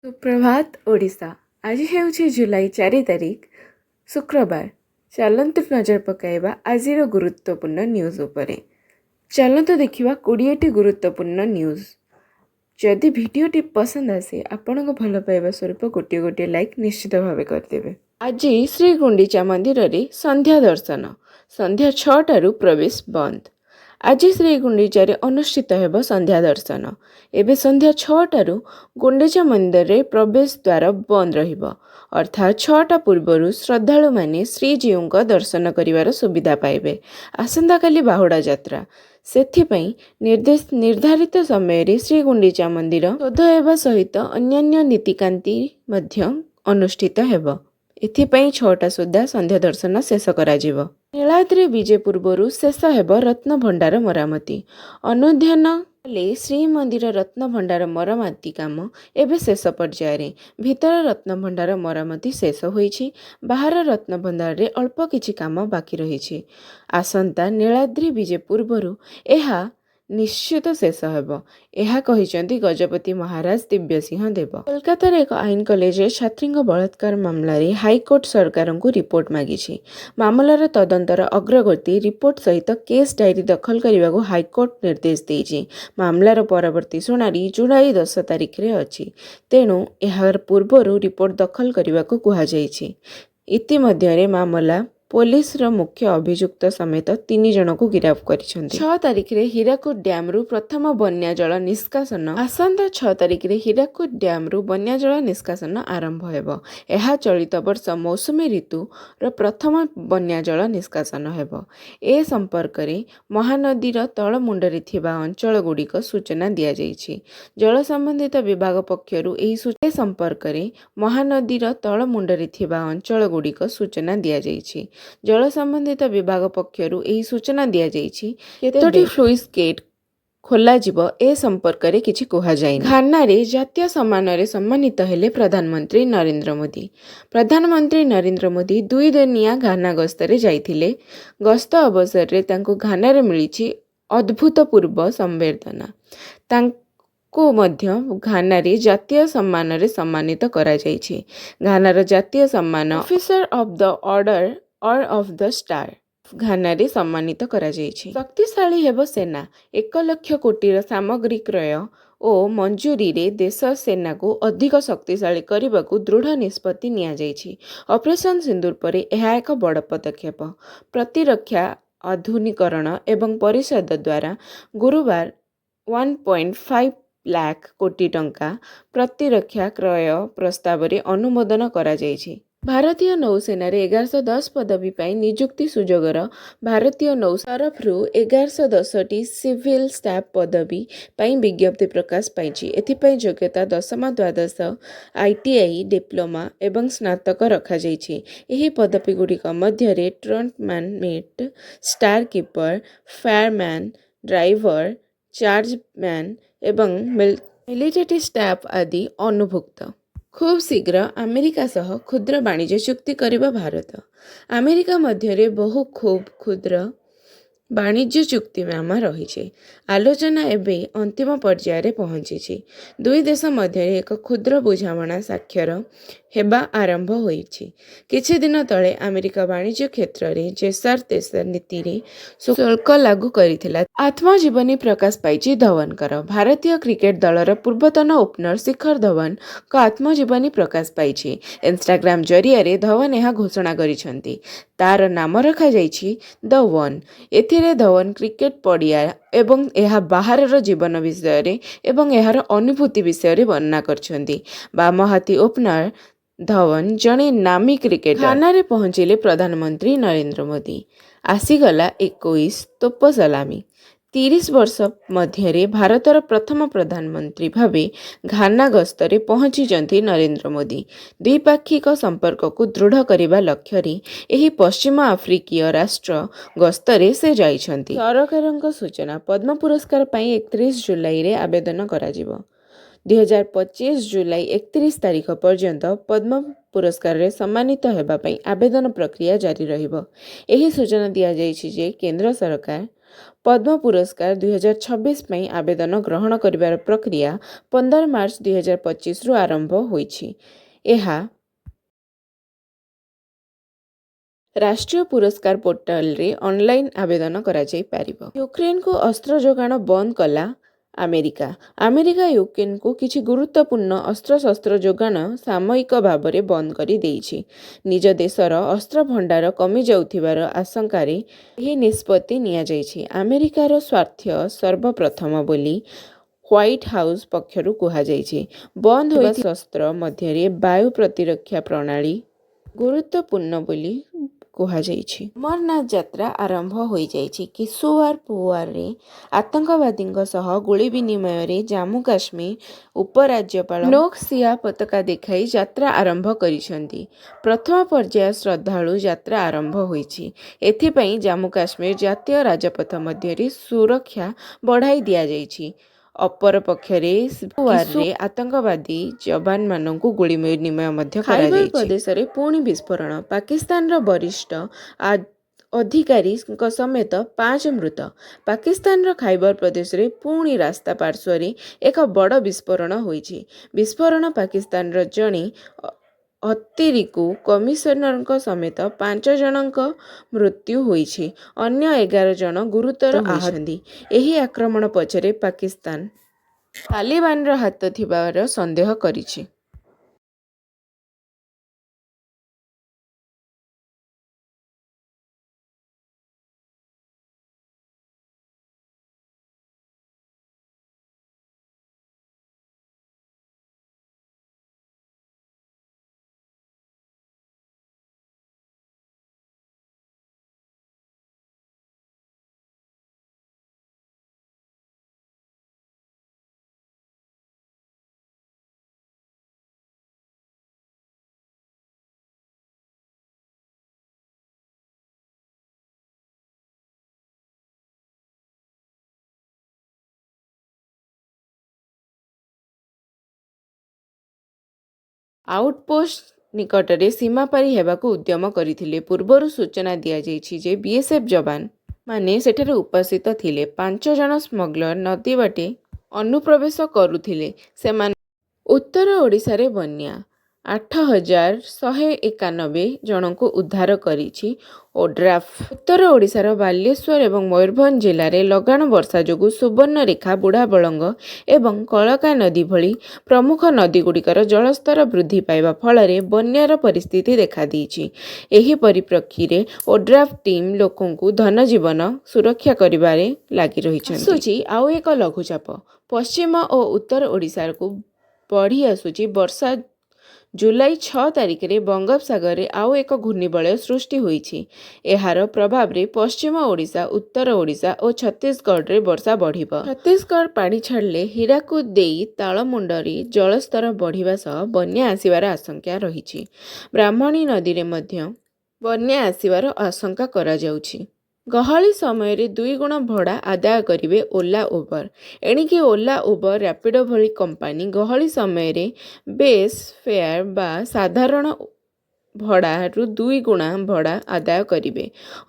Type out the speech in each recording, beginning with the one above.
सुप्रभात ओडिशा। आज ହେଉଛି जुलाई 4 तारिख शुक्रवार। चलन्तु नजर पकाइबा आजिर गुरुत्वपूर्ण न्यूज उपरे। चलन्तु देखिबा 20टी गुरुत्वपूर्ण न्यूज। जदि भिडियोटी पसंद आसे आपनको भल पाइबा स्वरूप गोटे गोटे लाइक निश्चित भावे करदेबे। आज श्री गुंडीचा मंदिर रे संध्या दर्शन। संध्या 6टारू प्रवेश बंद। आज श्री गुंडीचारे अनुष्ठित हेब संध्या दर्शन। एबे संध्या 6टारू गुंडीचा मंदिर रे प्रवेश द्वार बंद रहिबो। अर्थात 6टा पूर्वरु श्रद्धालु माने श्रीजीउंक दर्शन करिवार सुविधा पाइबे। आसंता काली बाहुडा यात्रा सेथिपई निर्धारित समय रे श्री गुंडीचा मंदिर शोध हेबा सहित अन्यान्य नीतिकांति मध्य अनुष्ठित हेब। एथिपई 6टा सुद्धा संध्या दर्शन शेष कराजिब। नीलाद्री विजे पूर्वरु शेष हेब रत्न भंडार मरामती। अनुध्यान ले श्रीमंदिर रत्न भंडार मरामती काम एबे शेष पर्याय। भितर रत्न भंडार मरामती शेष होईछि। बाहर रत्न भंडार रे अल्प किछि काम बाकी रहिछि। आसंता नीलाद्री विजे पूर्वरु एहा निश्चित शेष हेब। एहा कहिसंती गजपति महाराज दिव्यसिंह देव। कोलकाता एक आईन कॉलेज छात्री बलात्कार मामलें हाईकोर्ट सरकार को रिपोर्ट मागिछि। मामलार तदंतर अग्रगति रिपोर्ट सहित केस डायरी दखल करने को हाईकोर्ट निर्देश देइछि। मामलार परवर्ती शुणाणी जुलाई 10 तारिख रे अछि। तेणु यार पूर्वर रिपोर्ट दखल करने को कहुଯାଇଛି। इतिमध्य मामला पुलिस मुख्य अभियुक्त समेत 3 जन को गिरफ्त करिसेंती। 6 तारिख रे हीराकुद डैम रु प्रथम बन्या जल निष्कासन। आसंता 6 तारिख रे हीराकुद डैम रु बन्या जल निष्कासन आरंभ हेबो। एहा चलित वर्ष मौसुमी ऋतु रो प्रथम बन्या जल निष्कासन हेबो। ए संपर्क रे महानदीर तळ मुंडरे थिबा अंचल गुड़िक सूचना दिया जाइछि। जल संबंधित विभाग पक्षरु एही सूचना संपर्क रे महानदीर तळ मुंडरे थिबा अंचल गुड़िक सूचना दिया जाइछि। जल संबंधित विभाग पक्षरु एही सूचना दिया जाइछि। केतोटी फ्लुइस गेट खोला जीव ए संपर्क रे किछि कोहा जाय। घाना रे जातीय सम्मान रे सम्मानित हेले प्रधानमंत्री नरेंद्र मोदी। प्रधानमंत्री नरेंद्र मोदी 2 दिनिया घाना गस्त रे जाइथिले। गस्त अवसर रे तांको घाना रे मिलिछि अद्भुतपूर्व संबर्धना। तांको मध्य घाना रे जातीय सम्मान रे सम्मानित करा जाइछि। घानार जातीय सम्मान officer of the order of the star Ghana रे सम्मानित करा जाइछि। शक्तिशाली हेब सेना। 1 लाख कोटी सामग्री क्रय ओ मंजूरी रे देश सेना को अधिक शक्तिशाली करने को दृढ़ निष्पत्ति निया जाइछि। ऑपरेशन सिंदूर परे यह एक बड़ पदक्षेप। प्रतिरक्षा आधुनिकरण एवं परिषद द्वारा गुरुवार 1.5 लाख कोटी टंका प्रतिरक्षा क्रय प्रस्ताव रे अनुमोदन करा जाइछि। भारतीय नौसेना 1110 पदवी पाई नियुक्ति सुजोगर भारतीय नौसेना तरफरु 1110टी सिविल स्टाफ पदवी पाई विज्ञप्ति प्रकाश पाइछि। एथिपाई योग्यता 10मा द्वादश ITI डिप्लोमा एवं स्नातक रखा जाइछि। एही पदवी गुड़िक मध्य रे tradesman mate, store keeper, fireman, driver, chargeman एवं मिलिटरी स्टाफ आदि अन्तर्भुक्त। खूब शीघ्र अमेरिका सह क्षुद्र वाणिज्य चुक्ति करिबा भारत। अमेरिका मध्य रे बहु खूब क्षुद्र वाणिज्य चुक्तिनामा रही। आलोचना एबे अंतिम पर्याय रे पहुंची। 2 देश मध्य एक क्षुद्र बुझामणा साक्षर हेबा आरंभ होईछि। किछि दिन तले अमेरिका वाणिज्य क्षेत्र रे जेसार तेसर नीति रे शुल्क लागू करिथिला। आत्मजीवनी प्रकाश पाइछि धवनकर। भारतीय क्रिकेट दलर पूर्वतन ओपनर शिखर धवन का आत्मजीवनी प्रकाश पाइछि। इंस्टाग्राम जरिया रे धवन यह घोषणा करिसेंती। तार नाम रखा जाइछि द वन। एथिरे धवन क्रिकेट पड़िया एवं यह बाहर जीवन विषय रे एवं यार अनुभूति विषय रे वर्णना करछंती। बामहाती ओपनर धवन जणे नामी क्रिकेटर। घाना रे पहुंचिले प्रधानमंत्री नरेंद्र मोदी। आसीगला 21 तोप सलामी। 30 वर्ष मध्य भारतर प्रथम प्रधानमंत्री भावे घाना गस्तरे पहुंची नरेंद्र मोदी। द्विपाक्षिक संपर्क को दृढ़ करने लक्ष्य एही पश्चिम आफ्रिकीय राष्ट्र गस्तरे से जाइछंती। सरकारक सूचना पद्म पुरस्कार पाई 31 जुलाई रे आवेदन कराजिबो। 2025 जुलाई 31 तारिख पर्यंत पद्म पुरस्कार रे सम्मानित हेबा पई आवेदन प्रक्रिया जारी रहिबो। एही सूचना दिया जाइछि जे केंद्र सरकार ପଦ୍ମ ପୁରସ୍କାର 2026 ପାଇଁ ଆବେଦନ ଗ୍ରହଣ କରିବାର ପ୍ରକ୍ରିୟା 15 ମାର୍ଚ୍ଚ 2025ରୁ ଆରମ୍ଭ ହୋଇଛି। ଏହା ରାଷ୍ଟ୍ରୀୟ ପୁରସ୍କାର ପୋର୍ଟାଲରେ ଅନଲାଇନ୍ ଆବେଦନ କରାଯାଇପାରିବ। ୟୁକ୍ରେନକୁ ଅସ୍ତ୍ର ଯୋଗାଣ ବନ୍ଦ କଲା ଆମେରିକା। ଆମେରିକା ୟୁକ୍ରେନକୁ କିଛି ଗୁରୁତ୍ୱପୂର୍ଣ୍ଣ ଅସ୍ତ୍ରଶସ୍ତ୍ର ଯୋଗାଣ ସାମୟିକ ଭାବରେ ବନ୍ଦ କରିଦେଇଛି। ନିଜ ଦେଶର ଅସ୍ତ୍ର ଭଣ୍ଡାର କମିଯାଉଥିବାର ଆଶଙ୍କାରେ ଏହି ନିଷ୍ପତ୍ତି ନିଆଯାଇଛି। ଆମେରିକାର ସ୍ୱାର୍ଥ ସର୍ବପ୍ରଥମ ବୋଲି ହ୍ୱାଇଟ୍ ହାଉସ୍ ପକ୍ଷରୁ କୁହାଯାଇଛି। ବନ୍ଦ ହୋଇଥିବା ଶସ୍ତ୍ର ମଧ୍ୟରେ ବାୟୁ ପ୍ରତିରକ୍ଷା ପ୍ରଣାଳୀ ଗୁରୁତ୍ୱପୂର୍ଣ୍ଣ ବୋଲି କୁହାଯାଇଛି। ଅମରନାଥ ଯାତ୍ରା ଆରମ୍ଭ ହୋଇଯାଇଛି। କିଶୋୱାର ପୋୱାରେ ଆତଙ୍କବାଦୀଙ୍କ ସହ ଗୁଳି ବିନିମୟରେ ଜାମ୍ମୁ କାଶ୍ମୀର ଉପରାଜ୍ୟପାଳ ନୋକ୍ ସିଆ ପତାକା ଦେଖାଇ ଯାତ୍ରା ଆରମ୍ଭ କରିଛନ୍ତି। ପ୍ରଥମ ପର୍ଯ୍ୟାୟ ଶ୍ରଦ୍ଧାଳୁ ଯାତ୍ରା ଆରମ୍ଭ ହୋଇଛି। ଏଥିପାଇଁ ଜାମ୍ମୁ କାଶ୍ମୀର ଜାତୀୟ ରାଜପଥ ମଧ୍ୟରେ ସୁରକ୍ଷା ବଢ଼ାଇ ଦିଆଯାଇଛି। ଅପରପକ୍ଷରେ କିଶୋୱାରରେ ଆତଙ୍କବାଦୀ ଯବାନମାନଙ୍କୁ ଗୁଳି ବିନିମୟ ମଧ୍ୟ କରାଯାଇଛି। ଖାଇବର ପ୍ରଦେଶରେ ପୁଣି ବିସ୍ଫୋରଣ। ପାକିସ୍ତାନର ବରିଷ୍ଠ ଅଧିକାରୀଙ୍କ ସମେତ 5 ମୃତ। ପାକିସ୍ତାନର ଖାଇବର ପ୍ରଦେଶରେ ପୁଣି ରାସ୍ତା ପାର୍ଶ୍ୱରେ ଏକ ବଡ଼ ବିସ୍ଫୋରଣ ହୋଇଛି। ବିସ୍ଫୋରଣ ପାକିସ୍ତାନର ଜଣେ ଅତିରିକ୍ତ କମିଶନରଙ୍କ ସମେତ 5 ଜଣଙ୍କ ମୃତ୍ୟୁ ହୋଇଛି। ଅନ୍ୟ 11 ଜଣ ଗୁରୁତର ହୋଇଛନ୍ତି। ଏହି ଆକ୍ରମଣ ପଛରେ ପାକିସ୍ତାନ ତାଲିବାନର ହାତ ଥିବାର ସନ୍ଦେହ କରିଛି। ଆଉଟପୋଷ୍ଟ ନିକଟରେ ସୀମାପାରି ହେବାକୁ ଉଦ୍ୟମ କରିଥିଲେ। ପୂର୍ବରୁ ସୂଚନା ଦିଆଯାଇଛି ଯେ ବିଏସ୍ଏଫ୍ ଯବାନମାନେ ସେଠାରେ ଉପସ୍ଥିତ ଥିଲେ। 5 ଜଣ ସ୍ମଗଲର ନଦୀ ବାଟେ ଅନୁପ୍ରବେଶ କରୁଥିଲେ। ସେମାନେ ଉତ୍ତର ଓଡ଼ିଶାରେ ବନ୍ୟା 8,191 ଜଣଙ୍କୁ ଉଦ୍ଧାର କରିଛି ଓଡ୍ରାଫ। ଉତ୍ତର ଓଡ଼ିଶାର ବାଲେଶ୍ୱର ଏବଂ ମୟୂରଭଞ୍ଜ ଜିଲ୍ଲାରେ ଲଗାଣ ବର୍ଷା ଯୋଗୁଁ ସୁବର୍ଣ୍ଣରେଖା, ବୁଢ଼ାବଳଙ୍ଗ ଏବଂ କଳକା ନଦୀ ଭଳି ପ୍ରମୁଖ ନଦୀଗୁଡ଼ିକର ଜଳସ୍ତର ବୃଦ୍ଧି ପାଇବା ଫଳରେ ବନ୍ୟାର ପରିସ୍ଥିତି ଦେଖାଦେଇଛି। ଏହି ପରିପ୍ରେକ୍ଷୀରେ ଓଡ୍ରାଫ ଟିମ୍ ଲୋକଙ୍କୁ ଧନଜୀବନ ସୁରକ୍ଷା କରିବାରେ ଲାଗି ରହିଛନ୍ତି। ଆସୁଛି ଆଉ ଏକ ଲଘୁଚାପ। ପଶ୍ଚିମ ଓ ଉତ୍ତର ଓଡ଼ିଶାକୁ ବଢ଼ି ଆସୁଛି ବର୍ଷା। ଜୁଲାଇ 6 ତାରିଖରେ ବଙ୍ଗୋପସାଗରରେ ଆଉ ଏକ ଘୂର୍ଣ୍ଣିବଳୟ ସୃଷ୍ଟି ହୋଇଛି। ଏହାର ପ୍ରଭାବରେ ପଶ୍ଚିମ ଓଡ଼ିଶା, ଉତ୍ତର ଓଡ଼ିଶା ଓ ଛତିଶଗଡ଼ରେ ବର୍ଷା ବଢ଼ିବ। ଛତିଶଗଡ଼ ପାଣି ଛାଡ଼ିଲେ ହୀରାକୁଦ ଦେଇ ତାଳମୁଣ୍ଡରେ ଜଳସ୍ତର ବଢ଼ିବା ସହ ବନ୍ୟା ଆସିବାର ଆଶଙ୍କା ରହିଛି। ବ୍ରାହ୍ମଣୀ ନଦୀରେ ମଧ୍ୟ ବନ୍ୟା ଆସିବାର ଆଶଙ୍କା କରାଯାଉଛି। ଗହଳି ସମୟରେ 2 ଗୁଣ ଭଡ଼ା ଆଦାୟ କରିବେ ଓଲା ଉବର। ଏଣିକି ଓଲା ଉବର ରାପିଡୋ ଭଳି କମ୍ପାନୀ ଗହଳି ସମୟରେ ବେସ୍ ଫେୟାର ବା ସାଧାରଣ ଭଡ଼ାରୁ 2 ଗୁଣା ଭଡ଼ା ଆଦାୟ କରିବେ।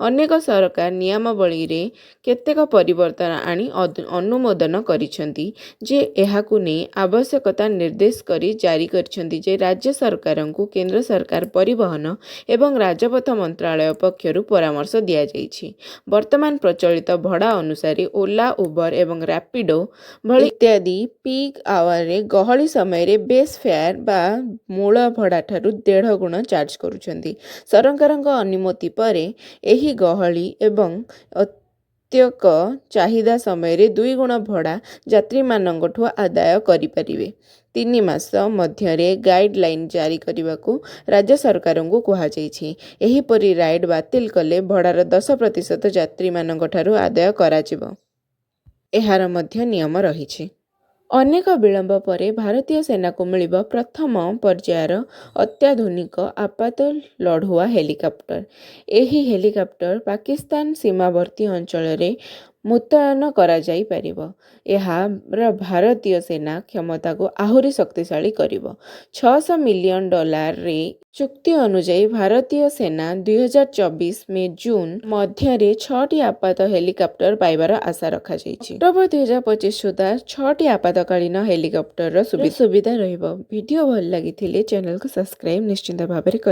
ଅନେକ ସରକାର ନିୟମାବଳୀରେ କେତେକ ପରିବର୍ତ୍ତନ ଆଣି ଅନୁମୋଦନ କରିଛନ୍ତି ଯେ ଏହାକୁ ନେଇ ଆବଶ୍ୟକତା ନିର୍ଦ୍ଦେଶ କରି ଜାରି କରିଛନ୍ତି ଯେ ରାଜ୍ୟ ସରକାରଙ୍କୁ କେନ୍ଦ୍ର ସରକାର ପରିବହନ ଏବଂ ରାଜପଥ ମନ୍ତ୍ରାଳୟ ପକ୍ଷରୁ ପରାମର୍ଶ ଦିଆଯାଇଛି। ବର୍ତ୍ତମାନ ପ୍ରଚଳିତ ଭଡ଼ା ଅନୁସାରେ ଓଲା, ଉବର ଏବଂ ରାପିଡୋ ଭଳି ଇତ୍ୟାଦି ପିକ୍ ଆୱାରରେ ଗହଳି ସମୟରେ ବେସ୍ ଫେୟାର ବା ମୂଳ ଭଡ଼ାଠାରୁ 1.5 ଗୁଣ ଚାର୍ଜ କରୁଛନ୍ତି। ସରକାରଙ୍କ ଅନୁମତି ପରେ ଏହି ଗହଳି ଏବଂ ଅତ୍ୟଧିକ ଚାହିଦା ସମୟରେ 2 ଗୁଣ ଭଡ଼ା ଯାତ୍ରୀମାନଙ୍କଠୁ ଆଦାୟ କରିପାରିବେ। 3 ମାସ ମଧ୍ୟରେ ଗାଇଡଲାଇନ୍ ଜାରି କରିବାକୁ ରାଜ୍ୟ ସରକାରଙ୍କୁ କୁହାଯାଇଛି। ଏହିପରି ରାଇଡ୍ ବାତିଲ କଲେ ଭଡ଼ାର 10% ଯାତ୍ରୀମାନଙ୍କଠାରୁ ଆଦାୟ କରାଯିବ। ଏହାର ମଧ୍ୟ ନିୟମ ରହିଛି। ଅନେକ ବିଳମ୍ବ ପରେ ଭାରତୀୟ ସେନାକୁ ମିଳିବ ପ୍ରଥମ ପର୍ଯ୍ୟାୟର ଅତ୍ୟାଧୁନିକ ଆପାତ ଲଢୁଆ ହେଲିକପ୍ଟର। ଏହି ହେଲିକପ୍ଟର ପାକିସ୍ତାନ ସୀମାବର୍ତ୍ତୀ ଅଞ୍ଚଳରେ ମୁତୟନ କରାଯାଇପାରିବ। ଏହାର ଭାରତୀୟ ସେନା କ୍ଷମତାକୁ ଆହୁରି ଶକ୍ତିଶାଳୀ କରିବ। $600 ମିଲିୟନ ଚୁକ୍ତି ଅନୁଯାୟୀ ଭାରତୀୟ ସେନା 2024 ମେ-ଜୁନ୍ ମଧ୍ୟରେ 6ଟି ଆପାତ ହେଲିକପ୍ଟର ପାଇବାର ଆଶା ରଖାଯାଇଛି। ଅକ୍ଟୋବର 2025 ସୁଦ୍ଧା 6ଟି ଆପାତକାଳୀନ ହେଲିକପ୍ଟରର ସୁବିଧା ରହିବ। ଭିଡ଼ିଓ ଭଲ ଲାଗିଥିଲେ ଚ୍ୟାନେଲକୁ ସବସ୍କ୍ରାଇବ୍ ନିଶ୍ଚିତ ଭାବରେ କରିବେ।